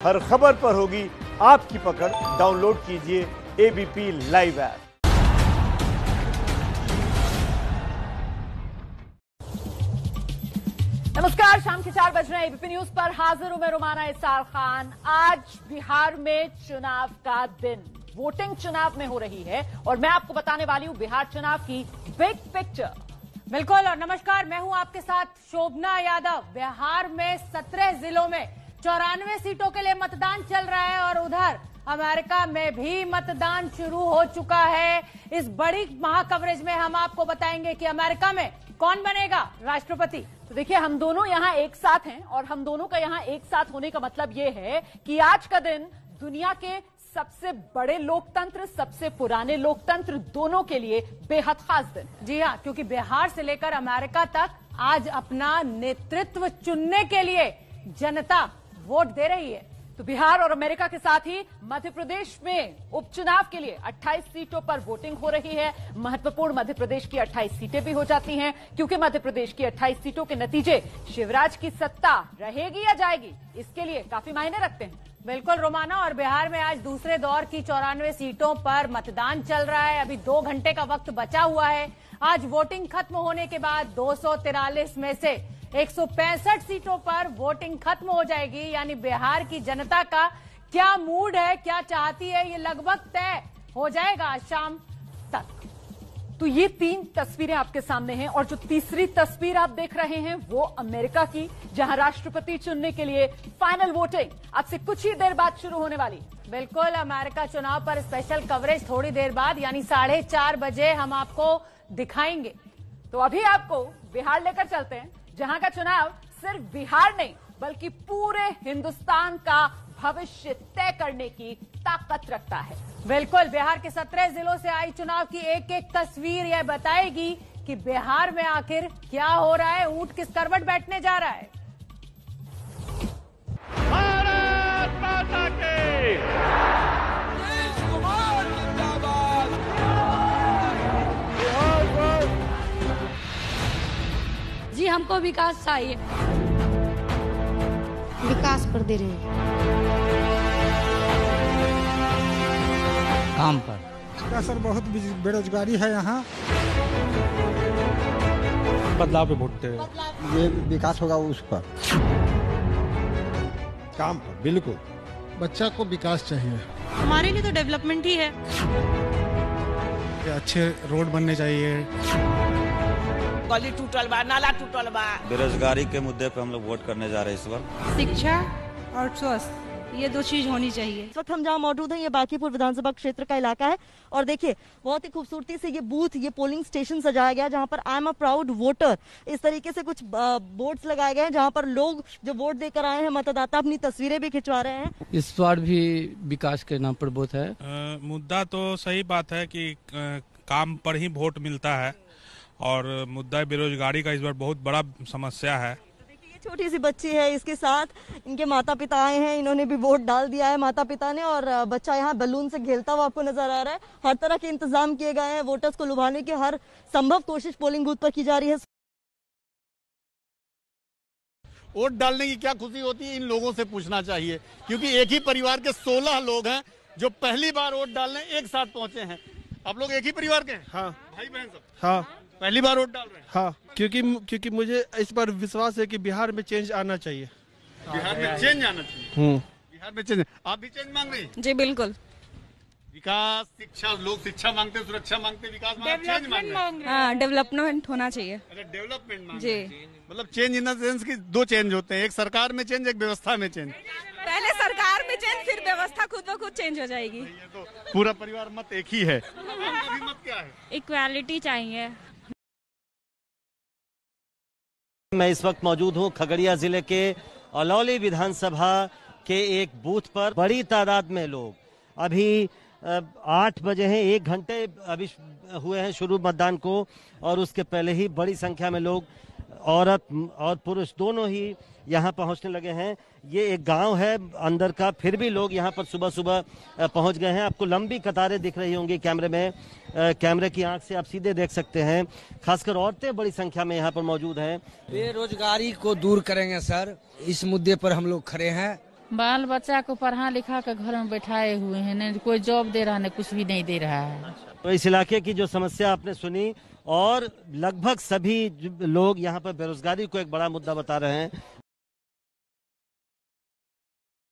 हर खबर पर होगी आपकी पकड़। डाउनलोड कीजिए एबीपी लाइव ऐप। नमस्कार, शाम के 4 बज रहे हैं। एबीपी न्यूज पर हाजिर हूं मैं रुमाना इसार खान। आज बिहार में चुनाव का दिन, वोटिंग चुनाव में हो रही है और मैं आपको बताने वाली हूं बिहार चुनाव की बिग पिक्चर। बिल्कुल, और नमस्कार, मैं हूं आपके साथ शोभना यादव। बिहार में 17 जिलों में 94 सीटों के लिए मतदान चल रहा है और उधर अमेरिका में भी मतदान शुरू हो चुका है। इस बड़ी महाकवरेज में हम आपको बताएंगे कि अमेरिका में कौन बनेगा राष्ट्रपति। तो देखिए, हम दोनों यहाँ एक साथ हैं और हम दोनों का यहाँ एक साथ होने का मतलब ये है कि आज का दिन दुनिया के सबसे बड़े लोकतंत्र, सबसे पुराने लोकतंत्र दोनों के लिए बेहद खास दिन। जी हाँ, क्योंकि बिहार से लेकर अमेरिका तक आज अपना नेतृत्व चुनने के लिए जनता वोट दे रही है। तो बिहार और अमेरिका के साथ ही मध्य प्रदेश में उपचुनाव के लिए 28 सीटों पर वोटिंग हो रही है। महत्वपूर्ण मध्य प्रदेश की 28 सीटें भी हो जाती हैं, क्योंकि मध्य प्रदेश की 28 सीटों के नतीजे शिवराज की सत्ता रहेगी या जाएगी, इसके लिए काफी मायने रखते हैं। बिल्कुल रोमाना, और बिहार में आज दूसरे दौर की 94 सीटों पर मतदान चल रहा है। अभी 2 घंटे का वक्त बचा हुआ है। आज वोटिंग खत्म होने के बाद 243 में से 165 सीटों पर वोटिंग खत्म हो जाएगी। यानी बिहार की जनता का क्या मूड है, क्या चाहती है, ये लगभग तय हो जाएगा शाम तक। तो ये 3 तस्वीरें आपके सामने हैं और जो तीसरी तस्वीर आप देख रहे हैं वो अमेरिका की, जहां राष्ट्रपति चुनने के लिए फाइनल वोटिंग अब से कुछ ही देर बाद शुरू होने वाली। बिल्कुल, अमेरिका चुनाव पर स्पेशल कवरेज थोड़ी देर बाद यानी 4:30 बजे हम आपको दिखाएंगे। तो अभी आपको बिहार लेकर चलते हैं, जहां का चुनाव सिर्फ बिहार नहीं बल्कि पूरे हिंदुस्तान का भविष्य तय करने की ताकत रखता है। बिल्कुल, बिहार के 17 जिलों से आई चुनाव की एक एक तस्वीर यह बताएगी कि बिहार में आखिर क्या हो रहा है, ऊंट किस करवट बैठने जा रहा है। भारत माता की जी, हमको विकास चाहिए। विकास पर दे रहे हैं, काम पर। सर बहुत बेरोजगारी है यहाँ। बदलाव पे वोट दे रहे हैं। ये विकास होगा उस पर, काम पर। बिल्कुल, बच्चा को विकास चाहिए। हमारे लिए तो डेवलपमेंट ही है। अच्छे रोड बनने चाहिए। गली टूटल बा, नाला टूटल बा। बेरोजगारी के मुद्दे पे हम लोग वोट करने जा रहे हैं इस बार। शिक्षा और स्वास्थ्य, ये 2 चीज होनी चाहिए। इस वक्त हम जहां मौजूद हैं ये बांकीपुर विधानसभा क्षेत्र का इलाका है और देखिए बहुत ही खूबसूरती से ये बूथ, ये पोलिंग स्टेशन सजाया गया जहां पर I am a proud voter, इस तरीके से कुछ बोर्ड्स लगाए गए हैं जहां पर लोग जो वोट देकर आए हैं मतदाता अपनी तस्वीरें भी खिंचवा रहे हैं। इस बार भी विकास के नाम पर वोट है। मुद्दा तो सही बात है कि काम पर ही वोट मिलता है और मुद्दा बेरोजगारी का इस बार बहुत बड़ा समस्या है। छोटी सी बच्ची है, इसके साथ इनके माता पिता आए हैं, इन्होंने भी वोट डाल दिया है माता पिता ने, और बच्चा यहाँ बैलून से खेलता हुआ आपको नजर आ रहा है। हर तरह के इंतजाम किए गए हैं, वोटर्स को लुभाने की हर संभव कोशिश पोलिंग बूथ पर की जा रही है। वोट डालने की क्या खुशी होती है, इन लोगों से पूछना चाहिए, क्योंकि एक ही परिवार के 16 लोग हैं जो पहली बार वोट डालने एक साथ पहुंचे हैं। आप लोग एक ही परिवार के हैं? हाँ भाई बहन सब? हाँ, पहली बार वोट डाल रहे हैं? हाँ, क्योंकि मुझे इस बार विश्वास है कि बिहार में चेंज आना चाहिए। बिहार में चेंज आना चाहिए। बिहार में चेंज। आप भी चेंज मांग रही हैं? जी बिल्कुल। विकास, शिक्षा, लोग शिक्षा मांगते, सुरक्षा मांगते, विकास मांगते, चेंज मांग रहे हैं। हाँ, डेवलपमेंट होना चाहिए। अच्छा, डेवलपमेंट मांग जी। मतलब चेंज इन द सेंस की 2 चेंज होते हैं, एक सरकार में चेंज, एक व्यवस्था में चेंज। पहले सरकार में चेंज, फिर व्यवस्था खुद ब खुद चेंज हो जाएगी। ये तो पूरा परिवार मत एक ही है। आपकी मत क्या है? इक्वालिटी चाहिए। मैं इस वक्त मौजूद हूं खगड़िया जिले के अलौली विधानसभा के एक बूथ पर। बड़ी तादाद में लोग, अभी 8 बजे हैं, 1 घंटे अभी हुए हैं शुरू मतदान को, और उसके पहले ही बड़ी संख्या में लोग, औरत और पुरुष दोनों ही यहाँ पहुँचने लगे हैं। ये एक गांव है अंदर का, फिर भी लोग यहाँ पर सुबह सुबह पहुँच गए हैं। आपको लंबी कतारें दिख रही होंगी कैमरे में, कैमरे की आंख से आप सीधे देख सकते हैं। खासकर औरतें बड़ी संख्या में यहाँ पर मौजूद हैं। बेरोजगारी को दूर करेंगे सर, इस मुद्दे पर हम लोग खड़े हैं बाल बच्चा को पढ़ा लिखा कर घर में बैठाए हुए हैं, नहीं कोई जॉब दे रहा, नहीं कुछ भी नहीं दे रहा है। तो इस इलाके की जो समस्या आपने सुनी और लगभग सभी लोग यहाँ पर बेरोजगारी को एक बड़ा मुद्दा बता रहे हैं।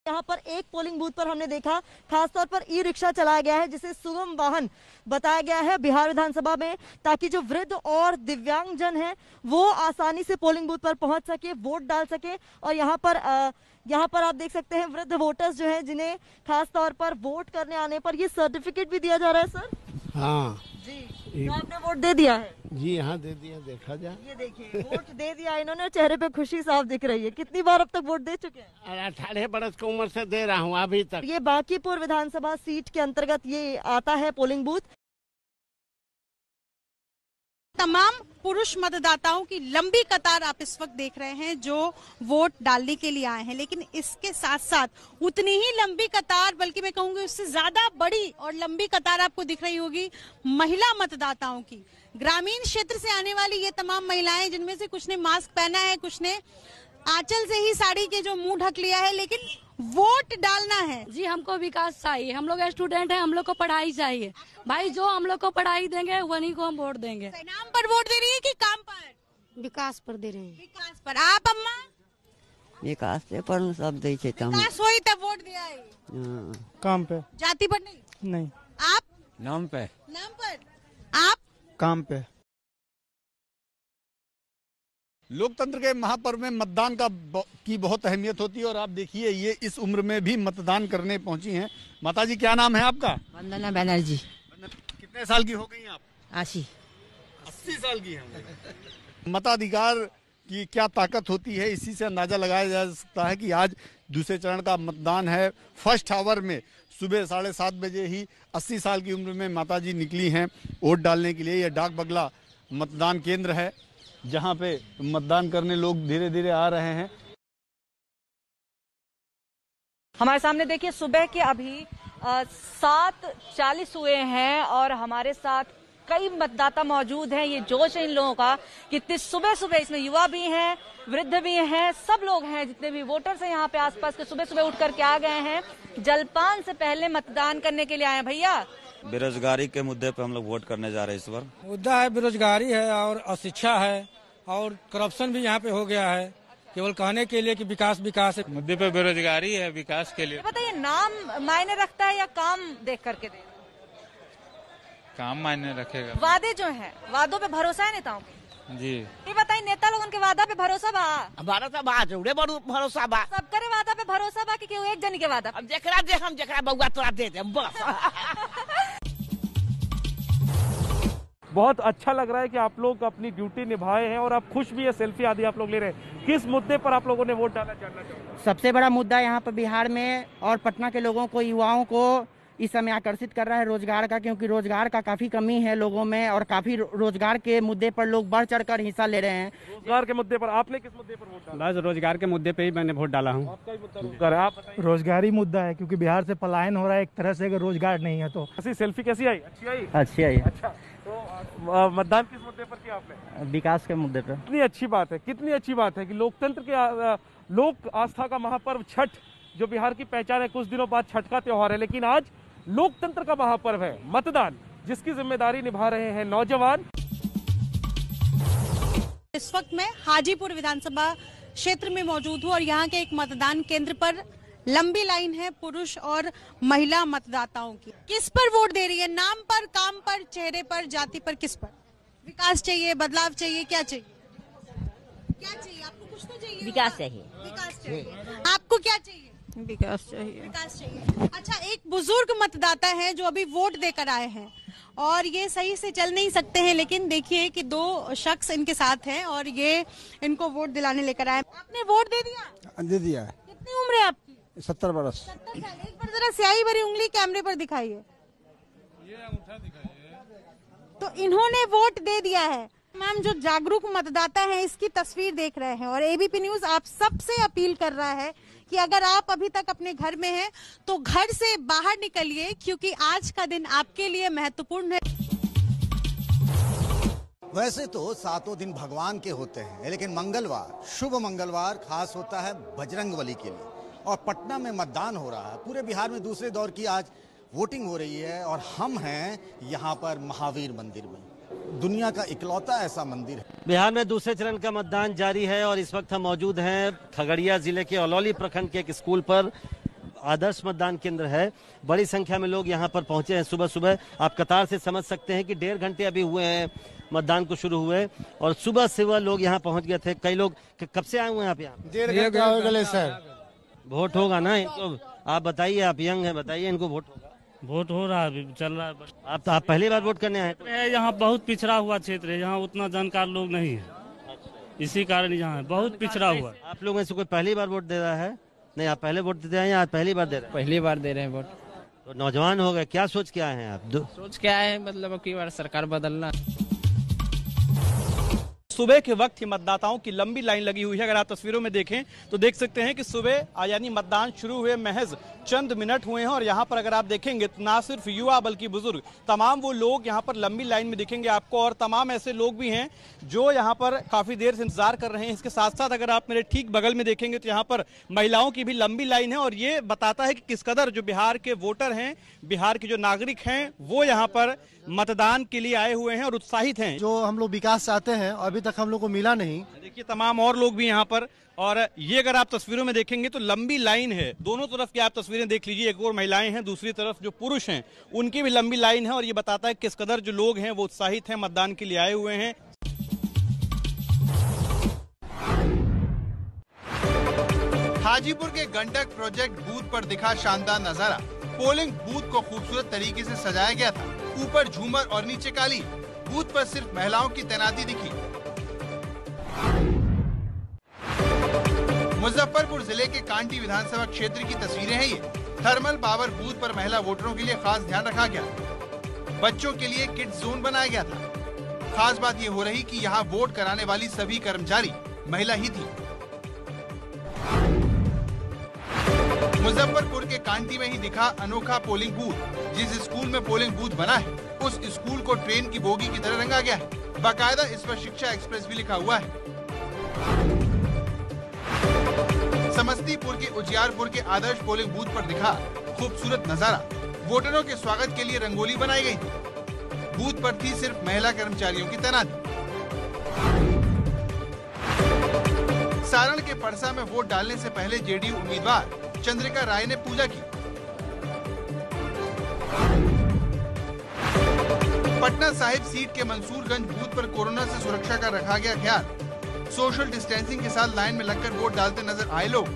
यहाँ पर एक पोलिंग बूथ पर हमने देखा खासतौर पर ई रिक्शा चलाया गया है जिसे सुगम वाहन बताया गया है बिहार विधानसभा में, ताकि जो वृद्ध और दिव्यांग जन हैं वो आसानी से पोलिंग बूथ पर पहुंच सके, वोट डाल सके। और यहाँ पर आप देख सकते हैं वृद्ध वोटर्स जो हैं जिन्हें खास तौर पर वोट करने आने पर ये सर्टिफिकेट भी दिया जा रहा है। सर हाँ जी, तो आपने वोट दे दिया है? जी हाँ दे दिया, देखा जाए। ये देखिए वोट दे दिया इन्होंने, चेहरे पे खुशी साफ दिख रही है। कितनी बार अब तक वोट दे चुके हैं? 18 बरस की उम्र से दे रहा हूँ अभी तक। ये बांकीपुर विधानसभा सीट के अंतर्गत ये आता है पोलिंग बूथ। तमाम पुरुष मतदाताओं की लंबी कतार आप इस वक्त देख रहे हैं जो वोट डालने के लिए आए हैं, लेकिन इसके साथ साथ उतनी ही लंबी कतार, बल्कि मैं कहूंगी उससे ज्यादा बड़ी और लंबी कतार आपको दिख रही होगी महिला मतदाताओं की। ग्रामीण क्षेत्र से आने वाली ये तमाम महिलाएं, जिनमें से कुछ ने मास्क पहना है, कुछ ने आंचल से ही साड़ी के जो मुंह ढक लिया है, लेकिन वोट डालना है। जी हमको विकास चाहिए, हम लोग स्टूडेंट हैं, हम लोग को पढ़ाई चाहिए भाई, जो हम लोग को पढ़ाई देंगे वहीं को हम वोट देंगे। नाम पर वोट दे रही है कि काम पर? विकास पर दे रहे हैं। विकास पर। आप अम्मा? विकास पे पर सब दे छे तम। विकास होई तब वोट दिया है। काम पे। जाति पर नहीं? नहीं। आप? नाम पे। नाम पर। आप? काम पे। लोकतंत्र के महापर्व में मतदान की बहुत अहमियत होती है और आप देखिए ये इस उम्र में भी मतदान करने पहुंची हैं। माताजी क्या नाम है आपका? वंदना बनर्जी। कितने साल की हो गई आप? 80 साल की हैं। मताधिकार की क्या ताकत होती है, इसी से अंदाजा लगाया जा सकता है कि आज दूसरे चरण का मतदान है। फर्स्ट आवर में सुबह 7:30 बजे ही 80 साल की उम्र में माताजी निकली हैं वोट डालने के लिए। यह डाक बंगला मतदान केंद्र है जहां पे मतदान करने लोग धीरे धीरे आ रहे हैं। हमारे सामने देखिए सुबह के अभी 7:40 हुए हैं और हमारे साथ कई मतदाता मौजूद हैं। ये जोश है इन लोगों का कि सुबह सुबह, इसमें युवा भी हैं, वृद्ध भी हैं, सब लोग हैं, जितने भी वोटर्स हैं यहाँ पे आसपास के, सुबह सुबह उठ करके आ गए हैं, जलपान से पहले मतदान करने के लिए आए हैं। भैया, बेरोजगारी के मुद्दे पे हम लोग वोट करने जा रहे हैं इस बार। मुद्दा है बेरोजगारी है और अशिक्षा है और करप्शन भी यहाँ पे हो गया है, केवल कहने के लिए कि विकास विकास है। मुद्दे पे बेरोजगारी है, विकास के लिए। बताइए नाम मायने रखता है या काम देख करके दे? काम मायने रखेगा। वादे जो हैं, वादों पे भरोसा है नेताओं के? जी। ये बताइए नेता लोगों के वादा पे भरोसा बा? भरोसा बा, जरूरे भरोसा बा। सब करे वादा पे भरोसा बा कि केहू एक जनी के वादा? अब जकरा दे, हम जकरा बउआ तोरा दे दे बस। बहुत अच्छा लग रहा है कि आप लोग अपनी ड्यूटी निभाए हैं और आप खुश भी है, सेल्फी आदि आप लोग ले रहे हैं। किस मुद्दे पर आप लोगों ने वोट डाला जानना चाहूँगा? सबसे बड़ा मुद्दा यहाँ पर बिहार में और पटना के लोगों को, युवाओं को इस समय आकर्षित कर रहा है रोजगार का, क्योंकि रोजगार का काफी कमी है लोगों में और काफी रोजगार के मुद्दे पर लोग बढ़ चढ़कर हिस्सा ले रहे हैं। रोजगार के मुद्दे पर आपने किस मुद्दे पर वोट डाला? बस रोजगार के मुद्दे पे ही मैंने वोट डाला हूँ। आपका ही मुद्दा रोजगार है, आप बताइए। रोजगारी मुद्दा है क्योंकि बिहार से पलायन हो रहा है एक तरह से, अगर रोजगार नहीं है तो। सेल्फी कैसी आई? अच्छी आई? अच्छी आई। अच्छा, तो मतदान किस मुद्दे पर किया आपने? विकास के मुद्दे पर। कितनी अच्छी बात है, कितनी अच्छी बात है कि लोकतंत्र के लोक आस्था का महापर्व छठ, जो बिहार की पहचान है, कुछ दिनों बाद छठ का त्योहार है, लेकिन आज लोकतंत्र का महापर्व है मतदान, जिसकी जिम्मेदारी निभा रहे हैं नौजवान। इस वक्त मैं हाजीपुर विधानसभा क्षेत्र में मौजूद हूँ और यहाँ के एक मतदान केंद्र पर लंबी लाइन है पुरुष और महिला मतदाताओं की। किस पर वोट दे रही है? नाम पर, काम पर, चेहरे पर, जाति पर, किस पर? विकास चाहिए, बदलाव चाहिए, क्या चाहिए? क्या चाहिए आपको? कुछ तो चाहिए। विकास चाहिए। विकास चाहिए। आपको क्या चाहिए? विकास चाहिए। विकास चाहिए। अच्छा, एक बुजुर्ग मतदाता है जो अभी वोट देकर आए हैं और ये सही से चल नहीं सकते हैं, लेकिन देखिए कि दो शख्स इनके साथ हैं और ये इनको वोट दिलाने लेकर आए। आपने वोट दे दिया? दे दिया है। कितनी उम्र है आपकी? 70 बरस। 70 साल। एक बार जरा स्याही भरी उंगली कैमरे पर दिखाइए। ये अंगूठा दिखाइए। तो इन्होंने वोट दे दिया है। मैम, जो जागरूक मतदाता है इसकी तस्वीर देख रहे हैं और एबीपी न्यूज आप सबसे अपील कर रहा है कि अगर आप अभी तक अपने घर में हैं तो घर से बाहर निकलिए, क्योंकि आज का दिन आपके लिए महत्वपूर्ण है। वैसे तो 7 दिन भगवान के होते हैं, लेकिन मंगलवार, शुभ मंगलवार खास होता है बजरंगबली के लिए। और पटना में मतदान हो रहा है। पूरे बिहार में दूसरे दौर की आज वोटिंग हो रही है और हम हैं यहाँ पर महावीर मंदिर में, दुनिया का इकलौता ऐसा मंदिर है। बिहार में दूसरे चरण का मतदान जारी है और इस वक्त हम मौजूद हैं खगड़िया जिले के अलौली प्रखंड के एक स्कूल पर। आदर्श मतदान केंद्र है, बड़ी संख्या में लोग यहाँ पर पहुंचे हैं सुबह सुबह। आप कतार से समझ सकते हैं कि 1.5 घंटे अभी हुए हैं मतदान को शुरू हुए और सुबह सुबह लोग यहाँ पहुंच गए थे। कई लोग कब से आए हुए हैं आप यहाँ? 1.5 घंटा हो गए सर। वोट होगा ना इनको? आप बताइए, आप यंग हैं, बताइए इनको वोट होगा? वोट हो रहा है, अभी चल रहा है। आप पहली बार वोट करने आए? यहाँ बहुत पिछड़ा हुआ क्षेत्र है, यहाँ उतना जानकार लोग नहीं है, इसी कारण यहाँ बहुत पिछड़ा हुआ। आप लोगों में से कोई पहली बार वोट दे रहा है? नहीं, आप पहले वोट देते हैं या आज पहली बार दे रहे हैं? पहली बार दे रहे हैं वोट। तो नौजवान हो गए, क्या सोच के आए हैं आप? सोच के आए हैं मतलब अब की बार सरकार बदलना। सुबह के वक्त ही मतदाताओं की लंबी लाइन लगी हुई है। अगर आप तस्वीरों में देखें तो देख सकते हैं कि सुबह यानी मतदान शुरू हुए महज चंद मिनट हुए हैं और यहाँ पर अगर आप देखेंगे तो ना सिर्फ युवा बल्कि बुजुर्ग तमाम वो लोग यहाँ पर लंबी लाइन में दिखेंगे आपको और तमाम ऐसे लोग भी हैं जो यहाँ पर काफी देर से इंतजार कर रहे हैं। इसके साथ साथ अगर आप मेरे ठीक बगल में देखेंगे तो यहाँ पर महिलाओं की भी लंबी लाइन है और ये बताता है कि किस कदर जो बिहार के वोटर हैं, बिहार के जो नागरिक हैं वो यहाँ पर मतदान के लिए आए हुए हैं और उत्साहित हैं। जो हम लोग विकास चाहते हैं अभी तक हम लोग को मिला नहीं। देखिए तमाम और लोग भी यहाँ पर, और ये अगर आप तस्वीरों में देखेंगे तो लंबी लाइन है। दोनों तरफ की आप तस्वीरें देख लीजिए, एक और महिलाएं हैं, दूसरी तरफ जो पुरुष हैं उनकी भी लंबी लाइन है और ये बताता है किस कदर जो लोग हैं वो उत्साहित हैं, मतदान के लिए आए हुए हैं। हाजीपुर के गंडक प्रोजेक्ट बूथ पर दिखा शानदार नजारा। पोलिंग बूथ को खूबसूरत तरीके से सजाया गया था, ऊपर झूमर और नीचे काली। बूथ पर सिर्फ महिलाओं की तैनाती दिखी। मुजफ्फरपुर जिले के कांटी विधानसभा क्षेत्र की तस्वीरें हैं ये। थर्मल पावर बूथ पर महिला वोटरों के लिए खास ध्यान रखा गया। बच्चों के लिए किड्स जोन बनाया गया था। खास बात ये हो रही कि यहाँ वोट कराने वाली सभी कर्मचारी महिला ही थी। मुजफ्फरपुर के कांटी में ही दिखा अनोखा पोलिंग बूथ। जिस स्कूल में पोलिंग बूथ बना है उस स्कूल को ट्रेन की बोगी की तरह रंगा गया है। बाकायदा इस पर शिक्षा एक्सप्रेस भी लिखा हुआ है। समस्तीपुर के उजियारपुर के आदर्श पोलिंग बूथ पर दिखा खूबसूरत नजारा। वोटरों के स्वागत के लिए रंगोली बनाई गई थी। बूथ पर थी सिर्फ महिला कर्मचारियों की तैनाती। सारण के परसा में वोट डालने से पहले जेडीयू उम्मीदवार चंद्रिका राय ने पूजा की। पटना साहिब सीट के मंसूरगंज बूथ पर कोरोना से सुरक्षा का रखा गया ख्याल। सोशल डिस्टेंसिंग के साथ लाइन में लगकर वोट डालते नजर आए लोग।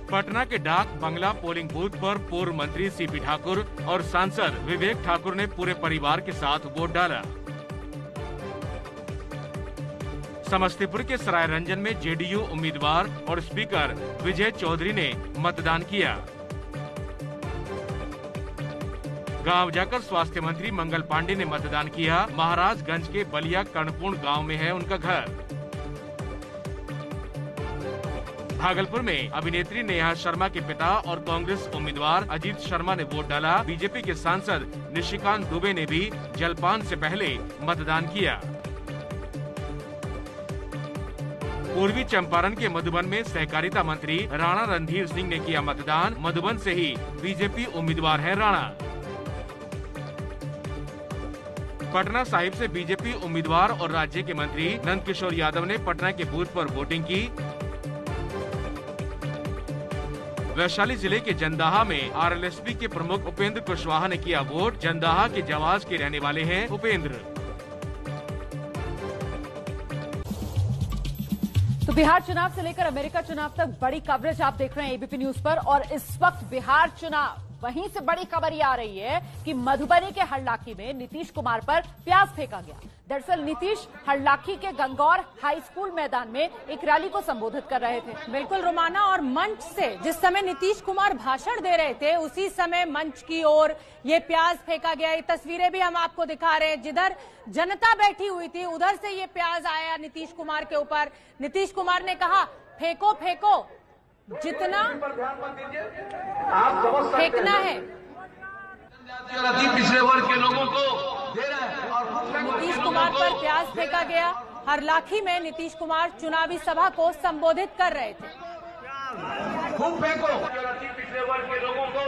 पटना के डाक बंगला पोलिंग बूथ पर पूर्व मंत्री सीपी ठाकुर और सांसद विवेक ठाकुर ने पूरे परिवार के साथ वोट डाला। समस्तीपुर के सरायरंजन में जेडीयू उम्मीदवार और स्पीकर विजय चौधरी ने मतदान किया। गांव जाकर स्वास्थ्य मंत्री मंगल पांडे ने मतदान किया। महाराजगंज के बलिया कर्णपूर्ण गांव में है उनका घर। भागलपुर में अभिनेत्री नेहा शर्मा के पिता और कांग्रेस उम्मीदवार अजीत शर्मा ने वोट डाला। बीजेपी के सांसद निशिकांत दुबे ने भी जलपान से पहले मतदान किया। पूर्वी चंपारण के मधुबन में सहकारिता मंत्री राणा रणधीर सिंह ने किया मतदान। मधुबन से ही बीजेपी उम्मीदवार है राणा। पटना साहिब से बीजेपी उम्मीदवार और राज्य के मंत्री नंदकिशोर यादव ने पटना के बूथ पर वोटिंग की। वैशाली जिले के जंदाहा में आरएलएसपी के प्रमुख उपेंद्र कुशवाहा ने किया वोट। जंदाहा के जवाज के रहने वाले हैं उपेंद्र। तो बिहार चुनाव से लेकर अमेरिका चुनाव तक बड़ी कवरेज आप देख रहे हैं एबीपी न्यूज पर। और इस वक्त बिहार चुनाव, वहीं से बड़ी खबर ये आ रही है कि मधुबनी के हरलाखी में नीतीश कुमार पर प्याज फेंका गया। दरअसल नीतीश हरलाखी के गंगौर हाई स्कूल मैदान में एक रैली को संबोधित कर रहे थे। बिल्कुल रोमाना, और मंच से जिस समय नीतीश कुमार भाषण दे रहे थे उसी समय मंच की ओर ये प्याज फेंका गया। ये तस्वीरें भी हम आपको दिखा रहे हैं। जिधर जनता बैठी हुई थी उधर से ये प्याज आया नीतीश कुमार के ऊपर। नीतीश कुमार ने कहा फेंको फेंको, जितना फेंकना है। अति पिछड़े वर्ग के लोगों को नीतीश कुमार पर प्याज फेंका गया। हरलाखी में नीतीश कुमार चुनावी सभा को संबोधित कर रहे थे। खूब फेंको। पिछले वर्ग के लोगों को